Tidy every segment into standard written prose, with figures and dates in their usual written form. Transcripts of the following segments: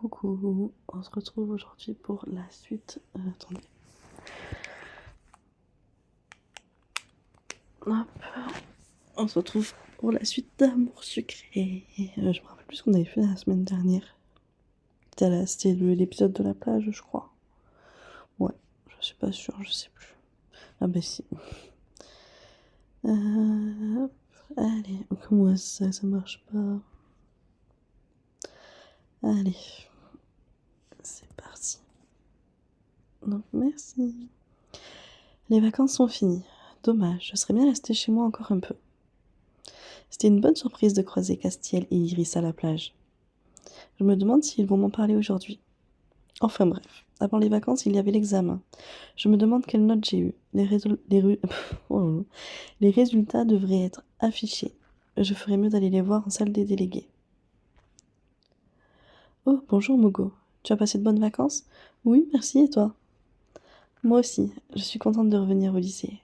Coucou, on se retrouve aujourd'hui pour la suite. Attendez. Hop. On se retrouve pour la suite d'Amour sucré. Je me rappelle plus ce qu'on avait fait la semaine dernière. C'était l'épisode de la plage, je crois. Ouais, je suis pas sûre, je sais plus. Ah bah si. Hop, allez, comment ça marche pas. Allez, c'est parti. Donc merci. Les vacances sont finies. Dommage, je serais bien restée chez moi encore un peu. C'était une bonne surprise de croiser Castiel et Iris à la plage. Je me demande s'ils vont m'en parler aujourd'hui. Enfin bref, avant les vacances, il y avait l'examen. Je me demande quelle note j'ai eue. Oh, les résultats devraient être affichés. Je ferais mieux d'aller les voir en salle des délégués. Oh, bonjour Mogo. Tu as passé de bonnes vacances? Oui, merci, et toi? Moi aussi, je suis contente de revenir au lycée.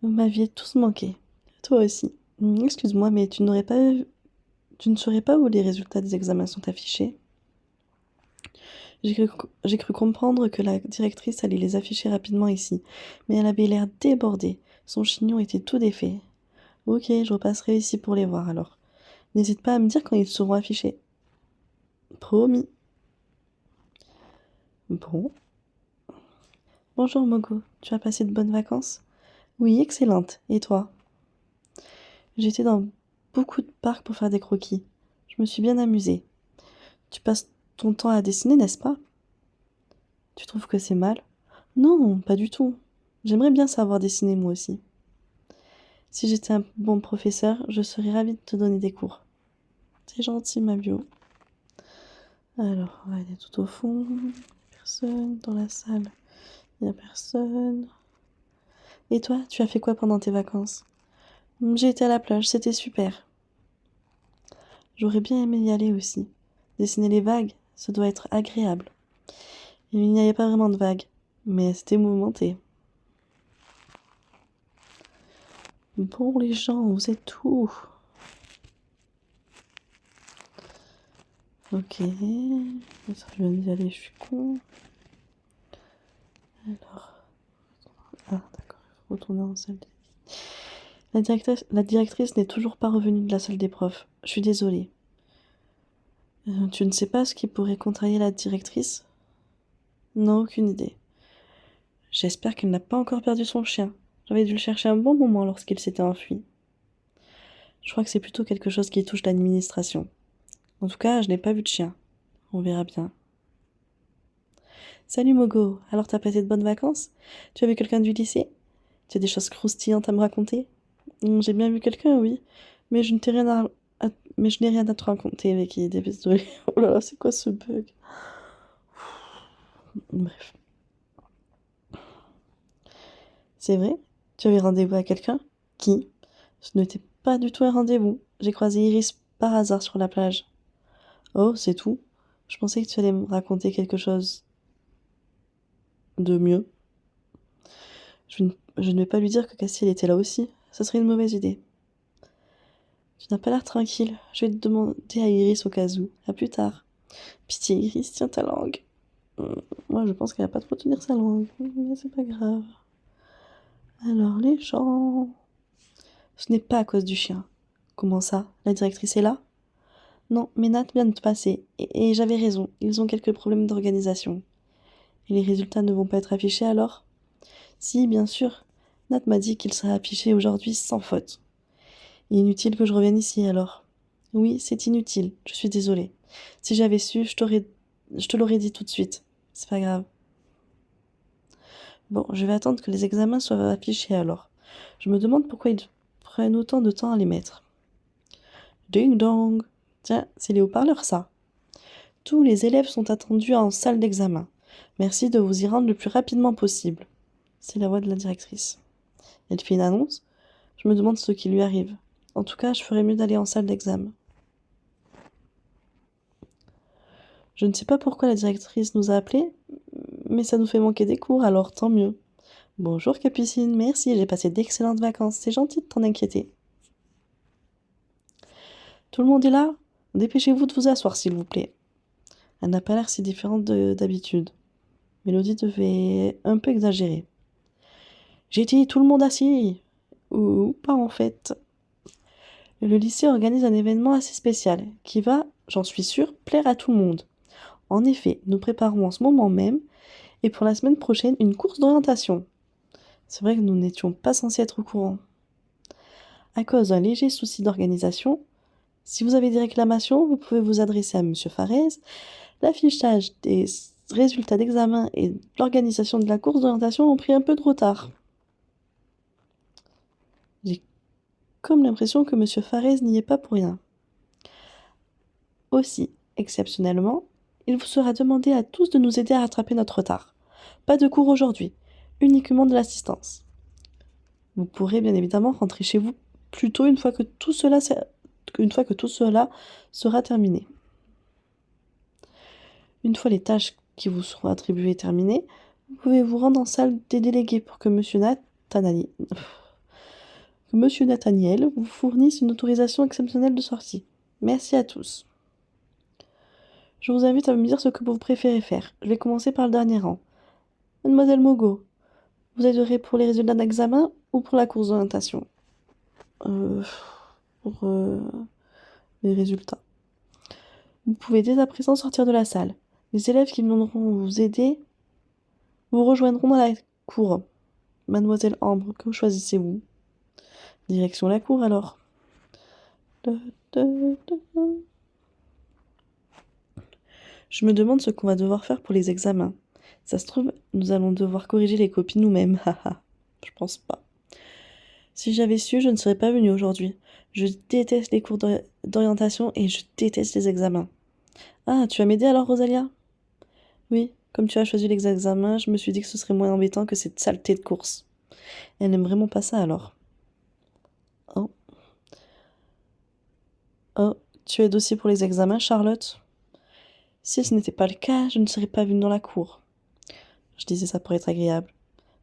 Vous m'aviez tous manqué. Toi aussi. Excuse-moi, mais tu ne saurais pas où les résultats des examens sont affichés? J'ai cru comprendre que la directrice allait les afficher rapidement ici, mais elle avait l'air débordée. Son chignon était tout défait. Ok, je repasserai ici pour les voir alors. N'hésite pas à me dire quand ils seront affichés. Promis. Bon. Bonjour Mogo, tu as passé de bonnes vacances? Oui, excellente. Et toi? J'étais dans beaucoup de parcs pour faire des croquis. Je me suis bien amusée. Tu passes ton temps à dessiner, n'est-ce pas? Tu trouves que c'est mal? Non, pas du tout. J'aimerais bien savoir dessiner moi aussi. Si j'étais un bon professeur, je serais ravie de te donner des cours. C'est gentil, ma bio. Alors, on va aller tout au fond. Personne dans la salle. Il n'y a personne. Et toi, tu as fait quoi pendant tes vacances? J'ai été à la plage, c'était super. J'aurais bien aimé y aller aussi. Dessiner les vagues, ça doit être agréable. Il n'y avait pas vraiment de vagues, mais c'était mouvementé. Bon, les gens, vous êtes où? Ok. Ça, je viens d'y aller, je suis con. Alors. Ah, d'accord, il faut retourner en salle. La directrice n'est toujours pas revenue de la salle des profs. Je suis désolée. Tu ne sais pas ce qui pourrait contrarier la directrice? Non, aucune idée. J'espère qu'elle n'a pas encore perdu son chien. J'avais dû le chercher un bon moment lorsqu'il s'était enfui. Je crois que c'est plutôt quelque chose qui touche l'administration. En tout cas, je n'ai pas vu de chien. On verra bien. Salut Mogo, alors t'as passé de bonnes vacances? Tu as vu quelqu'un du lycée? Tu as des choses croustillantes à me raconter? J'ai bien vu quelqu'un, oui, mais je n'ai rien à te raconter, Vicky, désolée. Oh là là, c'est quoi ce bug? Bref. C'est vrai? Tu avais rendez-vous à quelqu'un? Qui? Ce n'était pas du tout un rendez-vous. J'ai croisé Iris par hasard sur la plage. Oh, c'est tout? Je pensais que tu allais me raconter quelque chose de mieux. Je ne vais pas lui dire que Castiel était là aussi. Ce serait une mauvaise idée. Tu n'as pas l'air tranquille. Je vais te demander à Iris au cas où. À plus tard. Pitié, Iris, tiens ta langue. Moi, je pense qu'elle va pas trop tenir sa langue. Mais c'est pas grave. Alors, les gens... Ce n'est pas à cause du chien. Comment ça? La directrice est là? Non, mais Nat vient de passer. Et j'avais raison. Ils ont quelques problèmes d'organisation. Et les résultats ne vont pas être affichés alors? Si, bien sûr. Nat m'a dit qu'ils seraient affichés aujourd'hui sans faute. Inutile que je revienne ici alors. Oui, c'est inutile. Je suis désolée. Si j'avais su, je te l'aurais dit tout de suite. C'est pas grave. Bon, je vais attendre que les examens soient affichés alors. Je me demande pourquoi ils prennent autant de temps à les mettre. Ding dong! Tiens, c'est les haut-parleurs ça. Tous les élèves sont attendus en salle d'examen. Merci de vous y rendre le plus rapidement possible. C'est la voix de la directrice. Elle fait une annonce. Je me demande ce qui lui arrive. En tout cas, je ferais mieux d'aller en salle d'examen. Je ne sais pas pourquoi la directrice nous a appelés, mais ça nous fait manquer des cours, alors tant mieux. Bonjour Capucine, merci, j'ai passé d'excellentes vacances, c'est gentil de t'en inquiéter. Tout le monde est là? Dépêchez-vous de vous asseoir, s'il vous plaît. Elle n'a pas l'air si différente d'habitude. Mélodie devait un peu exagérer. J'ai dit tout le monde assis. Ou pas en fait. Le lycée organise un événement assez spécial qui va, j'en suis sûre, plaire à tout le monde. En effet, nous préparons en ce moment même et pour la semaine prochaine une course d'orientation. C'est vrai que nous n'étions pas censés être au courant. À cause d'un léger souci d'organisation, si vous avez des réclamations, vous pouvez vous adresser à Monsieur Farez. L'affichage des résultats d'examen et l'organisation de la course d'orientation ont pris un peu de retard. J'ai comme l'impression que Monsieur Farez n'y est pas pour rien. Aussi, exceptionnellement, il vous sera demandé à tous de nous aider à rattraper notre retard. Pas de cours aujourd'hui, uniquement de l'assistance. Vous pourrez bien évidemment rentrer chez vous plus tôt une fois que tout cela sera terminé. Une fois les tâches qui vous seront attribuées terminées, vous pouvez vous rendre en salle des délégués pour que Monsieur Nathaniel vous fournisse une autorisation exceptionnelle de sortie. Merci à tous. Je vous invite à me dire ce que vous préférez faire. Je vais commencer par le dernier rang. Mademoiselle Mogo, vous aiderez pour les résultats d'examen ou pour la course d'orientation Pour les résultats. Vous pouvez dès à présent sortir de la salle. Les élèves qui viendront vous aider vous rejoindront dans la cour. Mademoiselle Ambre, que choisissez-vous? Direction la cour alors. Je me demande ce qu'on va devoir faire pour les examens. Ça se trouve, nous allons devoir corriger les copies nous-mêmes, haha. Je pense pas. Si j'avais su, je ne serais pas venue aujourd'hui. Je déteste les cours d'orientation et je déteste les examens. Ah, tu vas m'aider alors, Rosalia? Oui, comme tu as choisi les examens, je me suis dit que ce serait moins embêtant que cette saleté de course. Elle n'aime vraiment pas ça alors. Oh. Oh, tu aides aussi pour les examens, Charlotte? Si ce n'était pas le cas, je ne serais pas venue dans la cour. Je disais ça pour être agréable.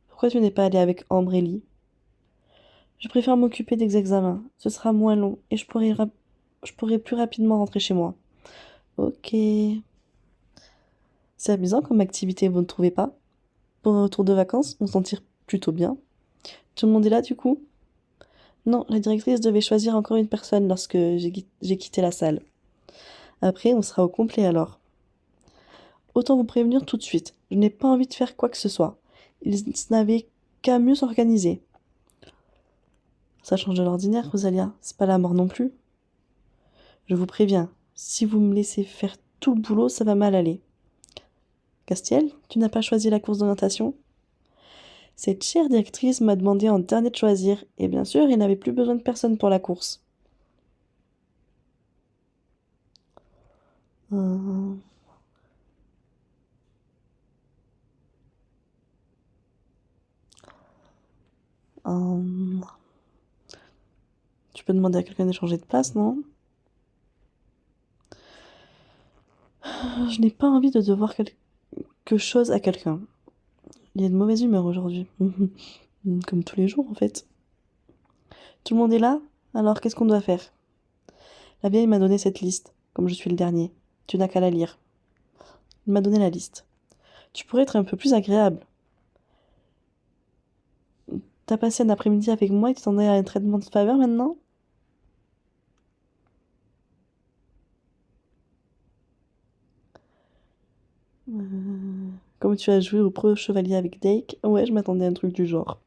Pourquoi tu n'es pas allée avec Ambre et Lee? Je préfère m'occuper des examens. Ce sera moins long et je pourrai plus rapidement rentrer chez moi. Ok. C'est amusant comme activité, vous ne trouvez pas? Pour un retour de vacances, on s'en tire plutôt bien. Tout le monde est là du coup? Non, la directrice devait choisir encore une personne lorsque j'ai quitté la salle. Après, on sera au complet alors. Autant vous prévenir tout de suite, je n'ai pas envie de faire quoi que ce soit. Ils n'avaient qu'à mieux s'organiser. Ça change de l'ordinaire, Rosalia, c'est pas la mort non plus. Je vous préviens, si vous me laissez faire tout le boulot, ça va mal aller. Castiel, tu n'as pas choisi la course d'orientation? Cette chère directrice m'a demandé en dernier de choisir, et bien sûr, il n'avait plus besoin de personne pour la course. Euh, euh, Tu peux demander à quelqu'un d'échanger de place, non? Je n'ai pas envie de devoir quelque chose à quelqu'un. Il est de mauvaise humeur aujourd'hui. Comme tous les jours, en fait. Tout le monde est là? Alors, qu'est-ce qu'on doit faire? La vieille m'a donné cette liste, comme je suis le dernier. Tu n'as qu'à la lire. Il m'a donné la liste. Tu pourrais être un peu plus agréable. T'as passé un après-midi avec moi et tu t'en es à un traitement de faveur maintenant? Comme tu as joué au pro chevalier avec Dake, ouais, je m'attendais à un truc du genre.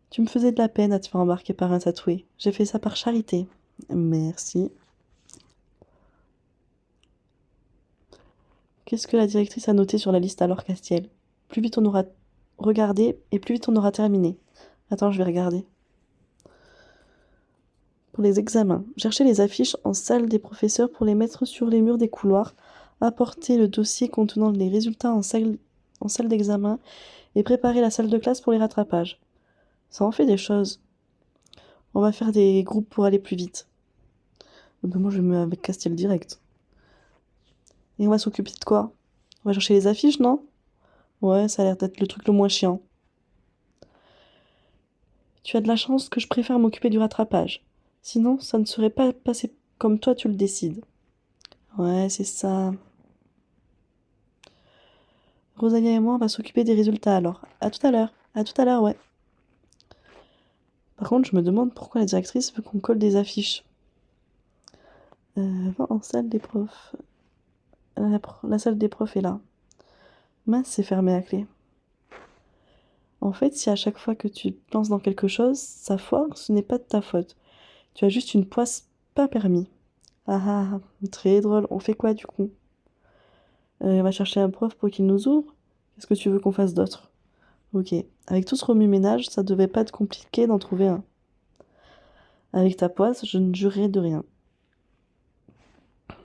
Tu me faisais de la peine à te faire embarquer par un tatoué. J'ai fait ça par charité. Merci. Qu'est-ce que la directrice a noté sur la liste alors, Castiel? Plus vite on aura regardé et plus vite on aura terminé. Attends, je vais regarder. Pour les examens, chercher les affiches en salle des professeurs pour les mettre sur les murs des couloirs, apporter le dossier contenant les résultats en salle d'examen et préparer la salle de classe pour les rattrapages. Ça en fait des choses. On va faire des groupes pour aller plus vite. Ben moi je me mets avec Castiel direct. Et on va s'occuper de quoi? On va chercher les affiches, non? Ouais, ça a l'air d'être le truc le moins chiant. Tu as de la chance que je préfère m'occuper du rattrapage. Sinon, ça ne serait pas passé comme toi tu le décides. Ouais, c'est ça. Rosalia et moi, on va s'occuper des résultats alors. À tout à l'heure. À tout à l'heure, ouais. Par contre, je me demande pourquoi la directrice veut qu'on colle des affiches. Va en salle des profs. La salle des profs est là. Mince, c'est fermé à clé. En fait, si à chaque fois que tu te lances dans quelque chose, ça foire, ce n'est pas de ta faute. Tu as juste une poisse pas permis. Ah ah, très drôle. On fait quoi du coup? On va chercher un prof pour qu'il nous ouvre? Qu'est-ce que tu veux qu'on fasse d'autre? Ok. Avec tout ce remue-ménage, ça devait pas être compliqué d'en trouver un. Avec ta poisse, je ne jurerai de rien.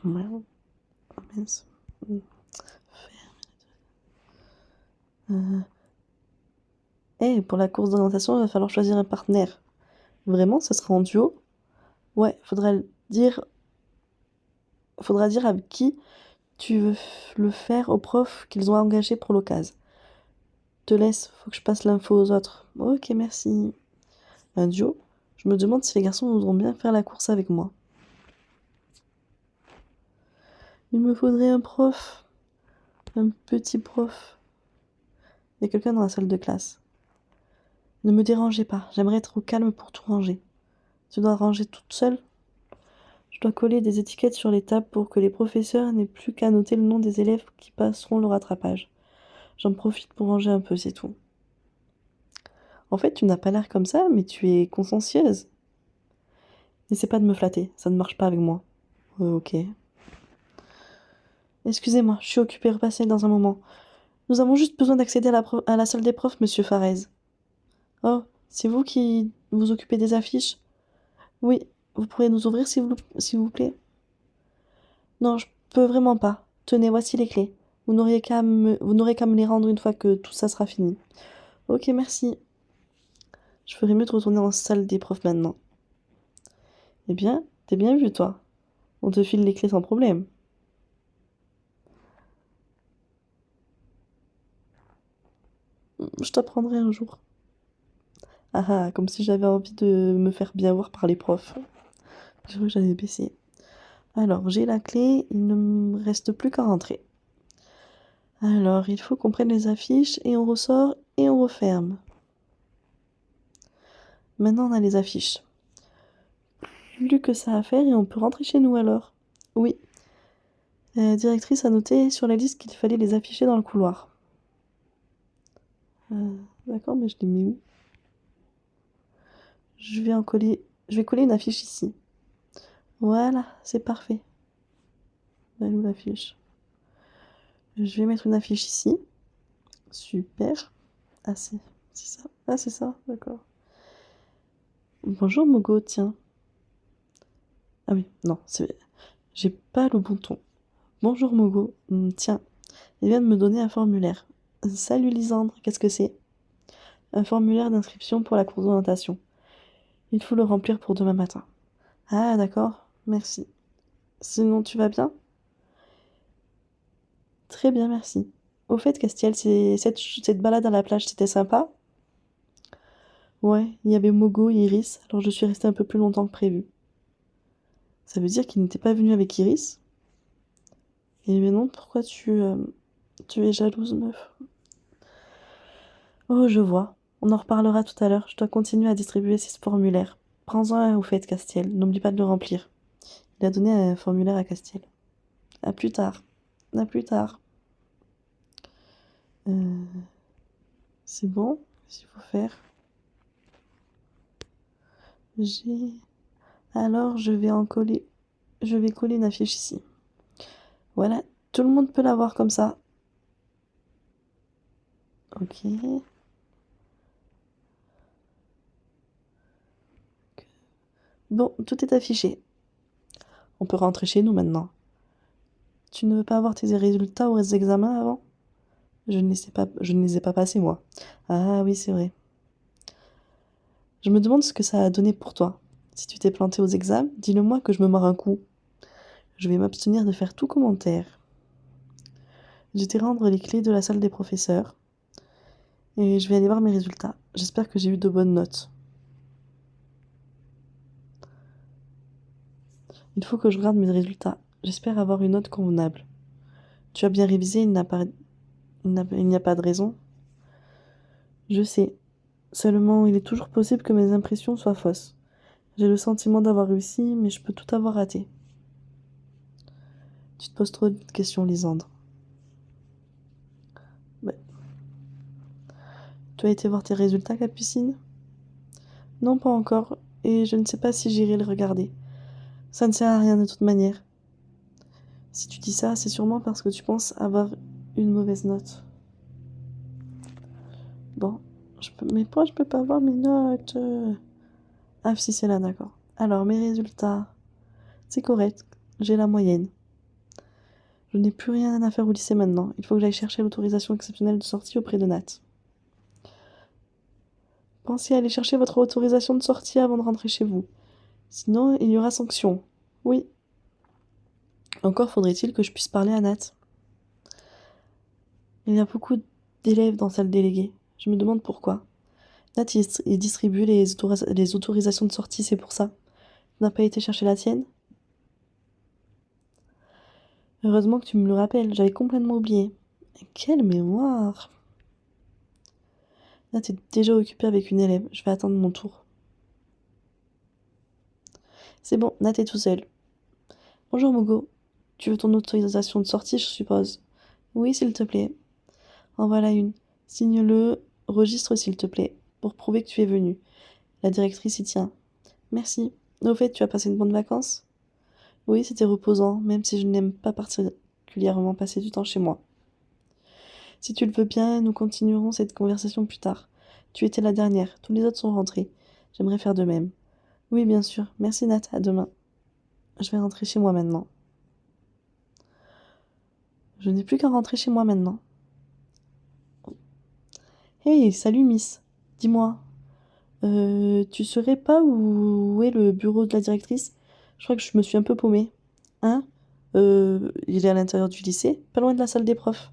Merde. Oh, mince. Pour la course d'orientation, il va falloir choisir un partenaire. Vraiment, ce sera en duo? Ouais, faudra dire avec qui tu veux le faire aux profs qu'ils ont engagés pour l'occasion. Te laisse, faut que je passe l'info aux autres. Ok, merci. Un duo? Je me demande si les garçons voudront bien faire la course avec moi. Il me faudrait un prof. Un petit prof. Il y a quelqu'un dans la salle de classe. Ne me dérangez pas, j'aimerais être au calme pour tout ranger. Tu dois ranger toute seule? Je dois coller des étiquettes sur les tables pour que les professeurs n'aient plus qu'à noter le nom des élèves qui passeront le rattrapage. J'en profite pour ranger un peu, c'est tout. En fait, tu n'as pas l'air comme ça, mais tu es consciencieuse. N'essaie pas de me flatter, ça ne marche pas avec moi. Ok. Excusez-moi, je suis occupée, repassez dans un moment. Nous avons juste besoin d'accéder à la salle des profs, monsieur Farez. Oh, c'est vous qui vous occupez des affiches? Oui, vous pourriez nous ouvrir s'il vous plaît? Non, je peux vraiment pas. Tenez, voici les clés. Vous n'aurez qu'à me les rendre une fois que tout ça sera fini. Ok, merci. Je ferais mieux de retourner en salle des profs maintenant. Eh bien, t'es bien vu, toi. On te file les clés sans problème. Je t'apprendrai un jour. Ah ah, comme si j'avais envie de me faire bien voir par les profs. J'ai cru que j'allais baisser. Alors, j'ai la clé, il ne me reste plus qu'à rentrer. Alors, il faut qu'on prenne les affiches et on ressort et on referme. Maintenant, on a les affiches. Plus que ça à faire et on peut rentrer chez nous alors. Oui. La directrice a noté sur la liste qu'il fallait les afficher dans le couloir. D'accord, mais je les mets où? Je vais coller une affiche ici. Voilà, c'est parfait. Elle est où l'affiche? Je vais mettre une affiche ici. Super. Ah, c'est ça. Ah, c'est ça, d'accord. Bonjour Mogo, tiens. Ah oui, non, j'ai pas le bon ton. Bonjour Mogo, tiens, il vient de me donner un formulaire. Salut Lisandre, qu'est-ce que c'est? Un formulaire d'inscription pour la course d'orientation. Il faut le remplir pour demain matin. Ah, d'accord, merci. Sinon, tu vas bien? Très bien, merci. Au fait, Castiel, cette balade à la plage, c'était sympa? Ouais, il y avait Mogo et Iris, alors je suis restée un peu plus longtemps que prévu. Ça veut dire qu'il n'était pas venu avec Iris? Eh mais non, pourquoi tu es jalouse, meuf? Oh, je vois. On en reparlera tout à l'heure. Je dois continuer à distribuer ces formulaires. Prends-en un au fait, Castiel. N'oublie pas de le remplir. Il a donné un formulaire à Castiel. À plus tard. À plus tard. Euh, c'est bon? Qu'est-ce qu'il faut faire? J'ai... Alors, Je vais coller une affiche ici. Voilà. Tout le monde peut la voir comme ça. Ok. Bon, tout est affiché. On peut rentrer chez nous maintenant. Tu ne veux pas avoir tes résultats aux examens avant? Je ne les ai pas passés, moi. Ah oui, c'est vrai. Je me demande ce que ça a donné pour toi. Si tu t'es planté aux examens, dis-le moi que je me mords un coup. Je vais m'abstenir de faire tout commentaire. Je vais rendre les clés de la salle des professeurs. Et je vais aller voir mes résultats. J'espère que j'ai eu de bonnes notes. Il faut que je regarde mes résultats. J'espère avoir une note convenable. Tu as bien révisé, il n'y a pas de raison. Je sais. Seulement, il est toujours possible que mes impressions soient fausses. J'ai le sentiment d'avoir réussi, mais je peux tout avoir raté. Tu te poses trop de questions, Lisandre. Bah, tu as été voir tes résultats, Capucine? Non, pas encore, et je ne sais pas si j'irai le regarder. Ça ne sert à rien de toute manière. Si tu dis ça, c'est sûrement parce que tu penses avoir une mauvaise note. Bon, mais pourquoi je peux pas voir mes notes? Ah, si, c'est là, d'accord. Alors, mes résultats, c'est correct, j'ai la moyenne. Je n'ai plus rien à faire au lycée maintenant. Il faut que j'aille chercher l'autorisation exceptionnelle de sortie auprès de Nat. Pensez à aller chercher votre autorisation de sortie avant de rentrer chez vous. Sinon, il y aura sanction. Oui. Encore faudrait-il que je puisse parler à Nat. Il y a beaucoup d'élèves dans salle déléguée. Je me demande pourquoi. Nat, il distribue les autorisations de sortie, c'est pour ça. Tu n'as pas été chercher la tienne? Heureusement que tu me le rappelles, j'avais complètement oublié. Quelle mémoire! Nat est déjà occupé avec une élève, je vais attendre mon tour. C'est bon, Nat est tout seul. Bonjour Mogo, tu veux ton autorisation de sortie, je suppose? Oui, s'il te plaît. En voilà une. Signe-le, registre s'il te plaît, pour prouver que tu es venu. La directrice y tient. Merci. Au fait, tu as passé une bonne vacances? Oui, c'était reposant, même si je n'aime pas particulièrement passer du temps chez moi. Si tu le veux bien, nous continuerons cette conversation plus tard. Tu étais la dernière, tous les autres sont rentrés. J'aimerais faire de même. Oui, bien sûr. Merci Nat, à demain. Je vais rentrer chez moi maintenant. Je n'ai plus qu'à rentrer chez moi maintenant. Hey, salut Miss. Dis-moi, tu saurais pas où est le bureau de la directrice? Je crois que je me suis un peu paumée. Hein? Il est à l'intérieur du lycée, pas loin de la salle des profs.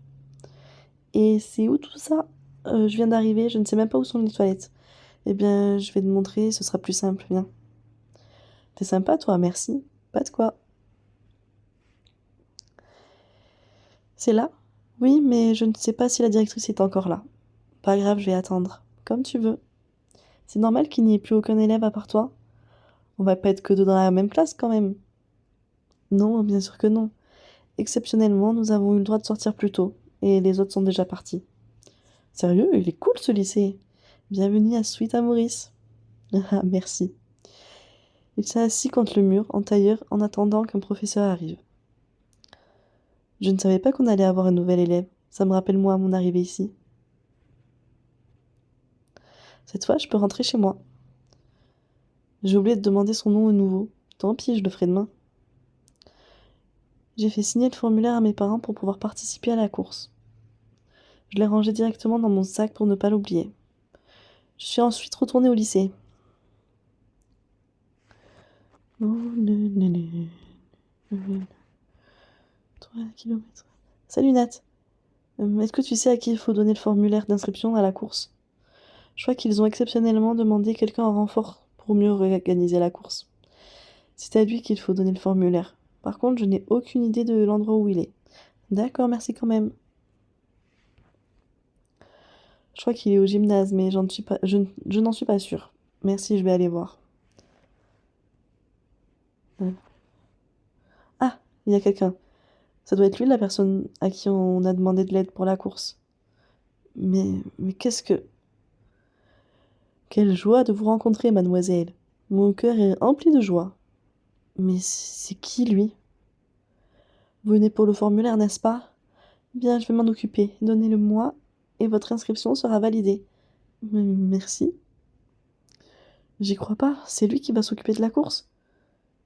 Et c'est où tout ça? Je viens d'arriver, je ne sais même pas où sont les toilettes. Eh bien, je vais te montrer, ce sera plus simple, viens. T'es sympa, toi, merci. Pas de quoi. C'est là? Oui, mais je ne sais pas si la directrice est encore là. Pas grave, je vais attendre. Comme tu veux. C'est normal qu'il n'y ait plus aucun élève à part toi? On va pas être que deux dans la même classe quand même. Non, bien sûr que non. Exceptionnellement, nous avons eu le droit de sortir plus tôt, et les autres sont déjà partis. Sérieux, il est cool ce lycée. Bienvenue à Sweet Maurice. Ah, merci. Il s'est assis contre le mur, en tailleur, en attendant qu'un professeur arrive. Je ne savais pas qu'on allait avoir un nouvel élève. Ça me rappelle moi à mon arrivée ici. Cette fois, je peux rentrer chez moi. J'ai oublié de demander son nom au nouveau. Tant pis, je le ferai demain. J'ai fait signer le formulaire à mes parents pour pouvoir participer à la course. Je l'ai rangé directement dans mon sac pour ne pas l'oublier. Je suis ensuite retournée au lycée. Oh, 3 kilomètres. Salut Nat. Est-ce que tu sais à qui il faut donner le formulaire d'inscription à la course? Je crois qu'ils ont exceptionnellement demandé quelqu'un en renfort pour mieux organiser la course. C'est à lui qu'il faut donner le formulaire. Par contre, je n'ai aucune idée de l'endroit où il est. D'accord, merci quand même. Je crois qu'il est au gymnase, mais je n'en suis pas sûre. Merci, je vais aller voir. Euh, Ah, il y a quelqu'un. Ça doit être lui la personne à qui on a demandé de l'aide pour la course. Mais qu'est-ce que... Quelle joie de vous rencontrer, mademoiselle. Mon cœur est empli de joie. Mais c'est qui, lui? Vous venez pour le formulaire, n'est-ce pas? Bien, je vais m'en occuper. Donnez-le-moi et votre inscription sera validée. Merci. J'y crois pas. C'est lui qui va s'occuper de la course.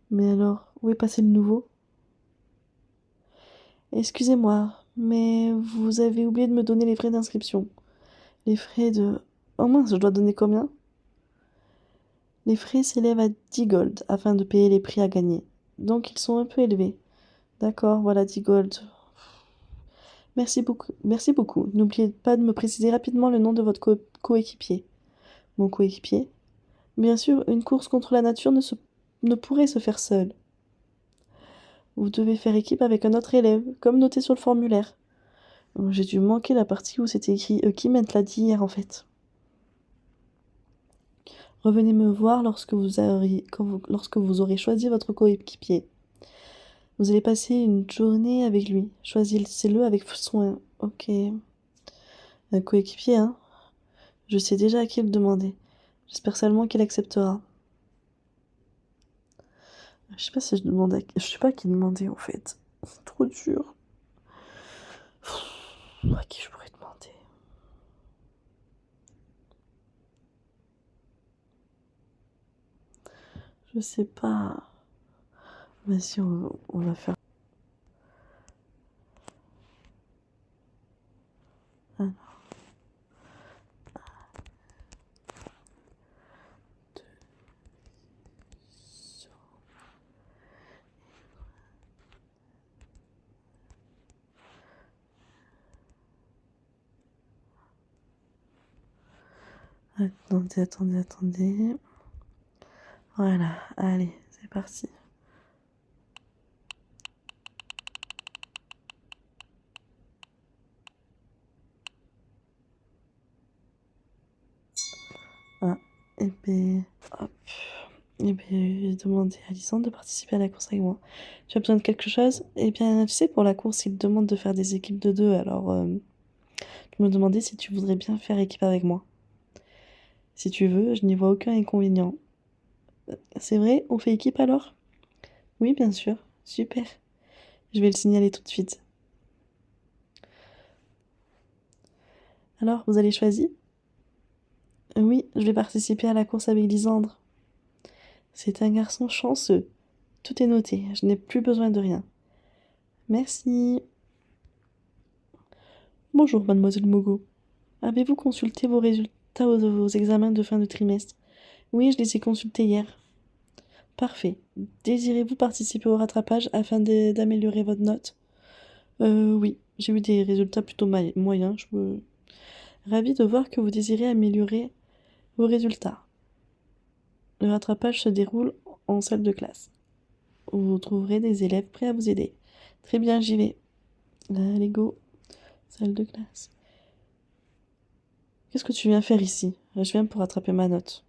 Mais alors, où est passé le nouveau? Excusez-moi, mais vous avez oublié de me donner les frais d'inscription. Les frais de... Oh mince, je dois donner combien? Les frais s'élèvent à 10 gold afin de payer les prix à gagner. Donc ils sont un peu élevés. D'accord, voilà 10 gold. Merci beaucoup. Merci beaucoup. N'oubliez pas de me préciser rapidement le nom de votre coéquipier. Mon coéquipier? Bien sûr, une course contre la nature ne pourrait se faire seule. Vous devez faire équipe avec un autre élève, comme noté sur le formulaire. J'ai dû manquer la partie où c'était écrit Kim l'a dit hier en fait. Revenez me voir lorsque lorsque vous aurez choisi votre coéquipier. Vous allez passer une journée avec lui. Choisissez-le avec soin. Ok. Un coéquipier, hein. Je sais déjà à qui le demander. J'espère seulement qu'il acceptera. Je sais pas si je demande Je sais pas à qui demander en fait. C'est trop dur. À qui je pourrais demander? Je sais pas. Vas-y, on va faire. Un, deux, attendez. Voilà, allez, c'est parti. Ah, et ben, hop. Et ben, j'ai demandé à Lisande de participer à la course avec moi. Tu as besoin de quelque chose? Eh bien, tu sais, pour la course, il te demande de faire des équipes de deux, alors je me demandais si tu voudrais bien faire équipe avec moi. Si tu veux, je n'y vois aucun inconvénient. C'est vrai, on fait équipe alors? Oui, bien sûr. Super. Je vais le signaler tout de suite. Alors, vous allez choisir? Oui, je vais participer à la course avec Lisandre. C'est un garçon chanceux. Tout est noté, je n'ai plus besoin de rien. Merci. Bonjour, mademoiselle Mogo. Avez-vous consulté vos résultats de vos examens de fin de trimestre? Oui, je les ai consultés hier. Parfait. Désirez-vous participer au rattrapage afin d'améliorer votre note? Oui, j'ai eu des résultats plutôt moyens. Ravi de voir que vous désirez améliorer vos résultats. Le rattrapage se déroule en salle de classe. Vous trouverez des élèves prêts à vous aider. Très bien, j'y vais. Allez, go. Salle de classe. Qu'est-ce que tu viens faire ici? Je viens pour rattraper ma note.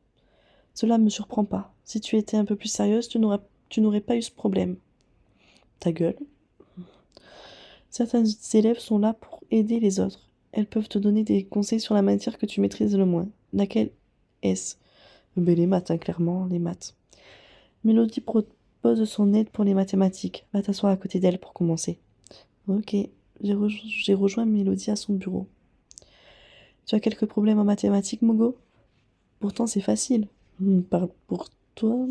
Cela ne me surprend pas. Si tu étais un peu plus sérieuse, tu n'aurais pas eu ce problème. Ta gueule. Certains élèves sont là pour aider les autres. Elles peuvent te donner des conseils sur la matière que tu maîtrises le moins. Laquelle est-ce? Ben, les maths, hein, clairement, les maths. Mélodie propose son aide pour les mathématiques. Va t'asseoir à côté d'elle pour commencer. Ok, j'ai rejoint Mélodie à son bureau. Tu as quelques problèmes en mathématiques, Mogo? Pourtant, c'est facile. Pour toi,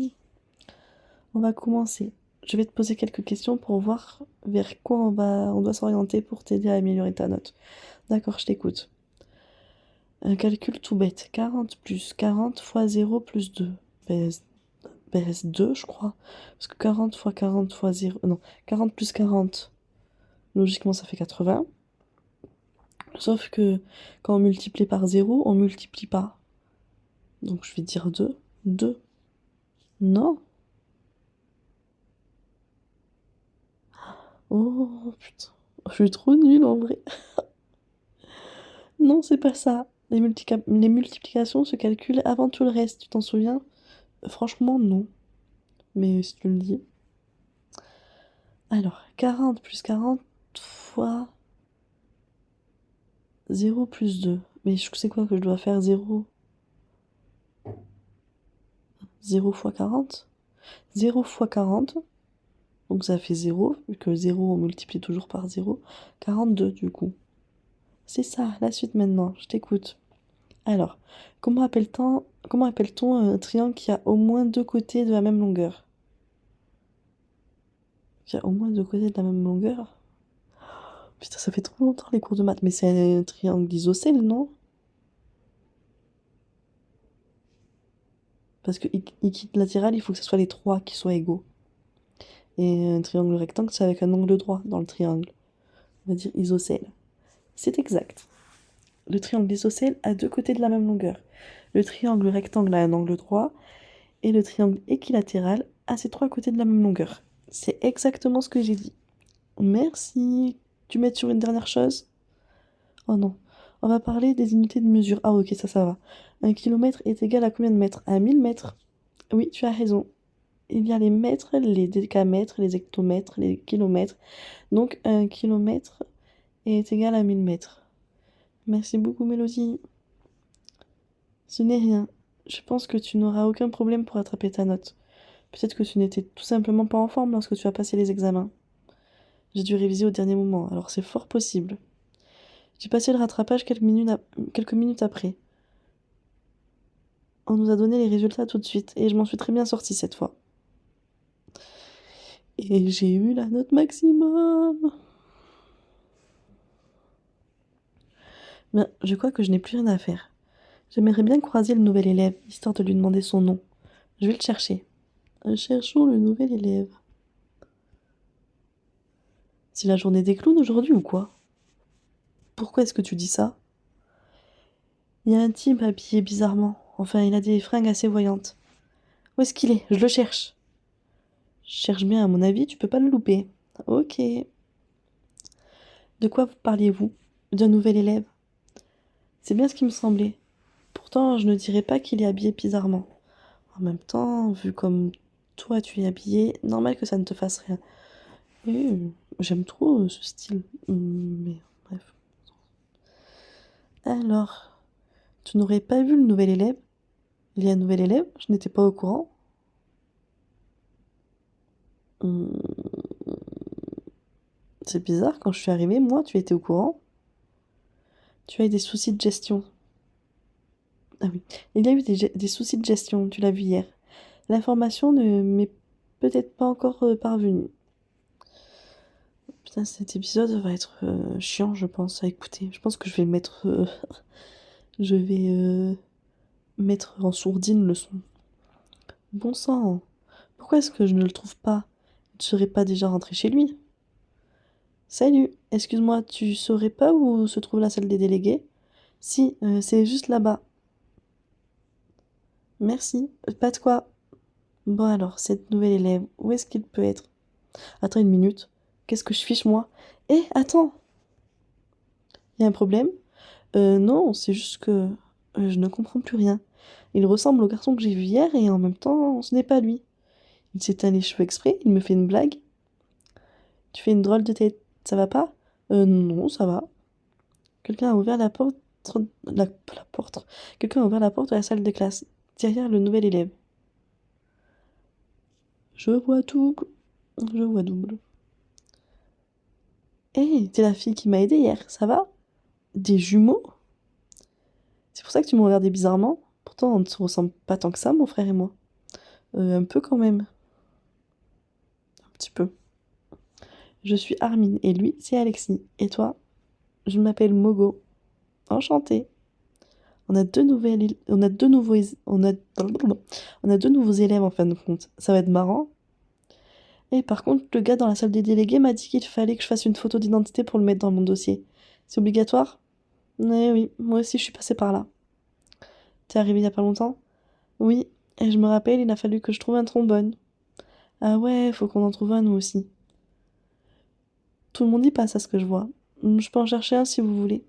on va commencer. Je vais te poser quelques questions pour voir vers quoi on doit s'orienter pour t'aider à améliorer ta note. D'accord, je t'écoute. Un calcul tout bête. 40 plus 40 fois 0 plus 2. Ben, 2, je crois. Parce que 40 fois 40 fois 0... Non, 40 plus 40, logiquement, ça fait 80. Sauf que quand on multiplie par 0, on multiplie pas. Donc je vais dire 2. 2. Non. Oh, putain. Je suis trop nulle en vrai. Non, c'est pas ça. Les multiplications se calculent avant tout le reste, tu t'en souviens? Franchement, non. Mais si tu le dis. Alors, 40 plus 40 fois 0 plus 2. Mais je sais quoi que je dois faire 0? 0 fois 40? 0 fois 40. Donc ça fait 0, vu que 0 on multiplie toujours par 0. 42 du coup. C'est ça, la suite maintenant, je t'écoute. Alors, comment appelle-t-on un triangle qui a au moins deux côtés de la même longueur? Qui a au moins deux côtés de la même longueur? Putain, ça fait trop longtemps les cours de maths, mais c'est un triangle isocèle, non? Parce que équilatéral, il faut que ce soit les trois qui soient égaux. Et un triangle rectangle, c'est avec un angle droit dans le triangle. On va dire isocèle. C'est exact. Le triangle isocèle a deux côtés de la même longueur. Le triangle rectangle a un angle droit et le triangle équilatéral a ses trois côtés de la même longueur. C'est exactement ce que j'ai dit. Merci. Tu m'aides sur une dernière chose? Oh non. On va parler des unités de mesure. Ah ok, ça va. 1 kilomètre est égal à combien de mètres? À 1000 mètres. Oui, tu as raison. Il y a les mètres, les décamètres, les hectomètres, les kilomètres. Donc 1 kilomètre est égal à 1000 mètres. Merci beaucoup, Mélodie. Ce n'est rien. Je pense que tu n'auras aucun problème pour attraper ta note. Peut-être que tu n'étais tout simplement pas en forme lorsque tu as passé les examens. J'ai dû réviser au dernier moment, alors c'est fort possible. J'ai passé le rattrapage quelques minutes après. On nous a donné les résultats tout de suite, et je m'en suis très bien sortie cette fois. Et j'ai eu la note maximum. Bien, je crois que je n'ai plus rien à faire. J'aimerais bien croiser le nouvel élève, histoire de lui demander son nom. Je vais le chercher. Cherchons le nouvel élève. C'est la journée des clowns aujourd'hui ou quoi? Pourquoi est-ce que tu dis ça? Il y a un type habillé bizarrement. Enfin, il a des fringues assez voyantes. Où est-ce qu'il est? Je le cherche. Je cherche bien, à mon avis, tu peux pas le louper. Ok. De quoi parliez-vous? D'un nouvel élève? C'est bien ce qui me semblait. Pourtant, je ne dirais pas qu'il est habillé bizarrement. En même temps, vu comme toi tu es habillé, normal que ça ne te fasse rien. Et j'aime trop ce style. Mais bref. Alors, tu n'aurais pas vu le nouvel élève? Il y a un nouvel élève? Je n'étais pas au courant. Hum, C'est bizarre, quand je suis arrivée, moi, tu étais au courant. Tu as eu des soucis de gestion. Ah oui, il y a eu des soucis de gestion, tu l'as vu hier. L'information ne m'est peut-être pas encore parvenue. Putain, cet épisode va être chiant, je pense, à écouter. Je pense que je vais mettre... je vais mettre en sourdine le son. Bon sang, pourquoi est-ce que je ne le trouve pas? Il ne serait pas déjà rentré chez lui? Salut, excuse-moi, tu saurais pas où se trouve la salle des délégués? Si, c'est juste là-bas. Merci, pas de quoi. Bon alors, cette nouvelle élève, où est-ce qu'il peut être? Attends une minute, qu'est-ce que je fiche moi? Eh, attends, il y a un problème? Non, c'est juste que je ne comprends plus rien. Il ressemble au garçon que j'ai vu hier et en même temps, ce n'est pas lui. Il s'éteint les cheveux exprès, il me fait une blague. Tu fais une drôle de tête, ça va pas? Non, ça va. Quelqu'un a ouvert la porte... la porte... Quelqu'un a ouvert la porte de la salle de classe, derrière le nouvel élève. Je vois double. Je vois double. Hé, t'es la fille qui m'a aidée hier, ça va? Des jumeaux? C'est pour ça que tu me regardais bizarrement? Pourtant, on ne se ressemble pas tant que ça, mon frère et moi. Un peu quand même. Un petit peu. Je suis Armin et lui, c'est Alexis. Et toi? Je m'appelle Mogo. Enchantée. On a deux nouvelles, on a deux nouveaux, on a deux nouveaux élèves en fin de compte. Ça va être marrant. Et par contre, le gars dans la salle des délégués m'a dit qu'il fallait que je fasse une photo d'identité pour le mettre dans mon dossier. C'est obligatoire? Eh oui, moi aussi je suis passée par là. T'es arrivé il y a pas longtemps? Oui, et je me rappelle, il a fallu que je trouve un trombone. Ah ouais, faut qu'on en trouve un nous aussi. Tout le monde y passe à ce que je vois. Je peux en chercher un si vous voulez.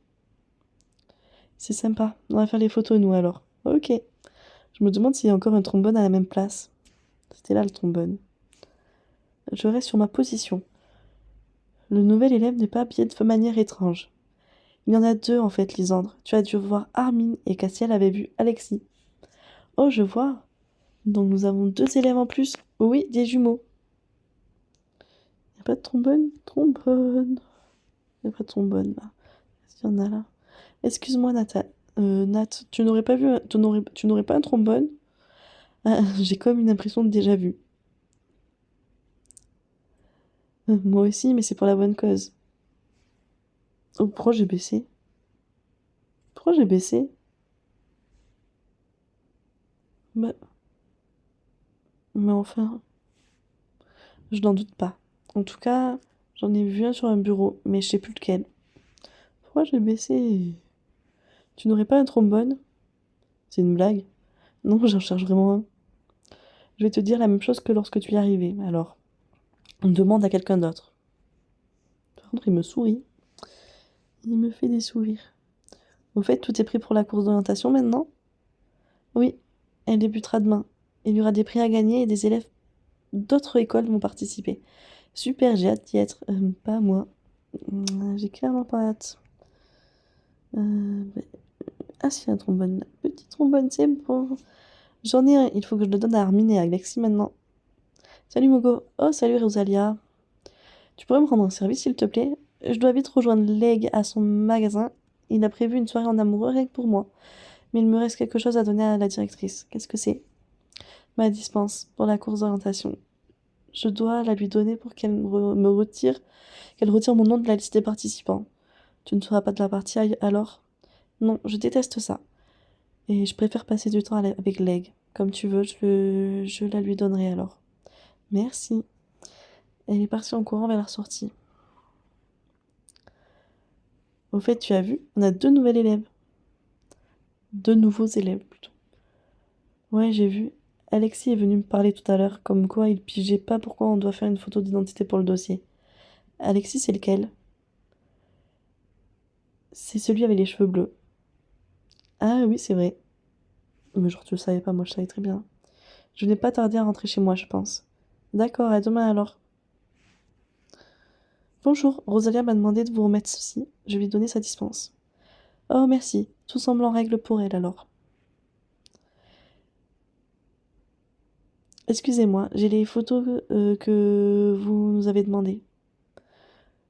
C'est sympa, on va faire les photos nous alors. Ok. Je me demande s'il y a encore un trombone à la même place. C'était là le trombone. Je reste sur ma position. Le nouvel élève n'est pas habillé de manière étrange. Il y en a deux en fait, Lisandre. Tu as dû voir Armin et Cassiel avait vu Alexis. Oh, je vois. Donc nous avons deux élèves en plus. Oui, des jumeaux. Y a pas de trombone? Trombone. Y a pas de trombone là. Est-ce qu'il y en a là? Excuse-moi, Nat, tu n'aurais pas vu, tu n'aurais pas un trombone? Ah, j'ai comme une impression de déjà vu. Moi aussi, mais c'est pour la bonne cause. Oh, pourquoi j'ai baissé? Pourquoi j'ai baissé? Bah, mais enfin, je n'en doute pas. En tout cas, j'en ai vu un sur un bureau, mais je sais plus lequel. Pourquoi j'ai baissé? Tu n'aurais pas un trombone? C'est une blague? Non, j'en cherche vraiment un. Je vais te dire la même chose que lorsque tu y arrivais, alors. On demande à quelqu'un d'autre. Par contre, il me sourit. Il me fait des sourires. Au fait, tout est pris pour la course d'orientation maintenant? Oui, elle débutera demain. Il y aura des prix à gagner et des élèves d'autres écoles vont participer. Super, j'ai hâte d'y être. Pas moi. J'ai clairement pas hâte. Bah, ah si, un trombone. Petit trombone, c'est bon. J'en ai un, il faut que je le donne à Armin et à Alexis maintenant. Salut Mogo. Oh, salut Rosalia. Tu pourrais me rendre un service, s'il te plaît? Je dois vite rejoindre Leg à son magasin. Il a prévu une soirée en amoureux rien que pour moi. Mais il me reste quelque chose à donner à la directrice. Qu'est-ce que c'est? Ma dispense pour la course d'orientation. Je dois la lui donner pour qu'elle retire mon nom de la liste des participants. Tu ne seras pas de la partie alors? Non, je déteste ça. Et je préfère passer du temps avec Leg. Comme tu veux, je la lui donnerai alors. Merci. Elle est partie en courant vers la sortie. Au fait, tu as vu, on a 2 nouveaux élèves. 2 nouveaux élèves, plutôt. Ouais, j'ai vu. Alexis est venu me parler tout à l'heure, comme quoi il pigeait pas pourquoi on doit faire une photo d'identité pour le dossier. Alexis, c'est lequel? C'est celui avec les cheveux bleus. Ah oui, c'est vrai. Mais genre, tu le savais pas, moi je savais très bien. Je n'ai pas tardé à rentrer chez moi, je pense. D'accord, à demain alors. Bonjour, Rosalia m'a demandé de vous remettre ceci. Je lui ai donné sa dispense. Oh, merci. Tout semble en règle pour elle alors. Excusez-moi, j'ai les photos que vous nous avez demandées.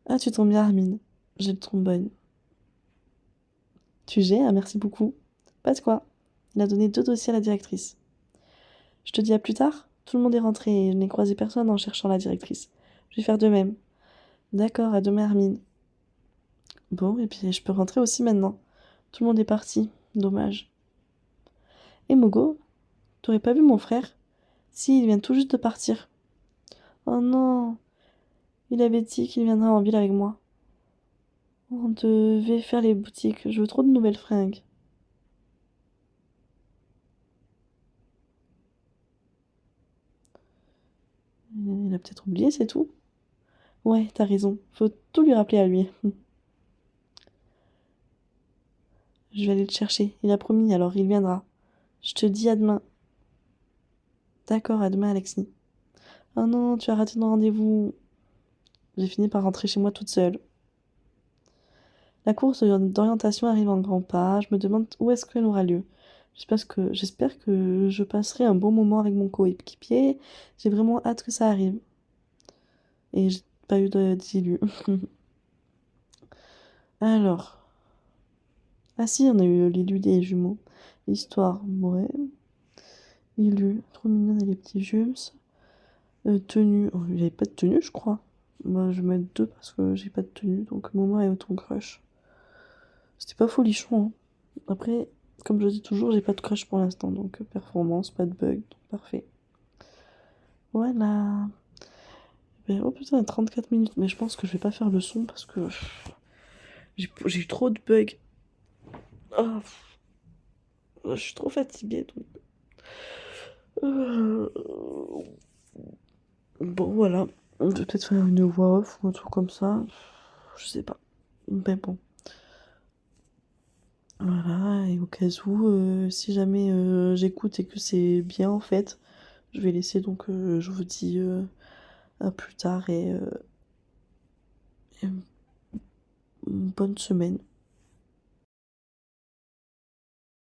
Ah, tu tombes bien, Armine. J'ai le trombone. Tu gères, merci beaucoup. Pas de quoi. Il a donné 2 dossiers à la directrice. Je te dis à plus tard. Tout le monde est rentré et je n'ai croisé personne en cherchant la directrice. Je vais faire de même. D'accord, à demain, Armine. Bon, et puis je peux rentrer aussi maintenant. Tout le monde est parti. Dommage. Et Mogo, t'aurais pas vu mon frère? Si, il vient tout juste de partir. Oh non, il avait dit qu'il viendrait en ville avec moi. On devait faire les boutiques. Je veux trop de nouvelles fringues. Il a peut-être oublié, c'est tout. Ouais, t'as raison. Faut tout lui rappeler à lui. Je vais aller le chercher. Il a promis, alors il viendra. Je te dis à demain. D'accord, à demain, Alexis. Oh non, tu as raté ton rendez-vous. J'ai fini par rentrer chez moi toute seule. La course d'orientation arrive en grands pas. Je me demande où est-ce qu'elle aura lieu. J'espère que je passerai un bon moment avec mon coéquipier. J'ai vraiment hâte que ça arrive. Et j'ai pas eu d'illu. Alors. Ah si, on a eu l'élu des jumeaux. Histoire, ouais. Élu, trop mignonne, et les petits jumes. Tenue, oh, il n'y avait pas de tenue, je crois. Moi, je vais mettre 2 parce que j'ai pas de tenue. Donc, Momo est ton crush. C'était pas folichon, hein. Après, comme je dis toujours, j'ai pas de crush pour l'instant. Donc, performance, pas de bug. Donc, parfait. Voilà. Oh putain, 34 minutes. Mais je pense que je vais pas faire le son parce que j'ai eu trop de bugs. Ah, je suis trop fatiguée. Donc... Euh, Bon, voilà. On peut peut-être faire une voix off ou un truc comme ça. Je sais pas. Mais bon. Voilà, et au cas où, si jamais j'écoute et que c'est bien en fait, je vais laisser donc je vous dis à plus tard et une bonne semaine.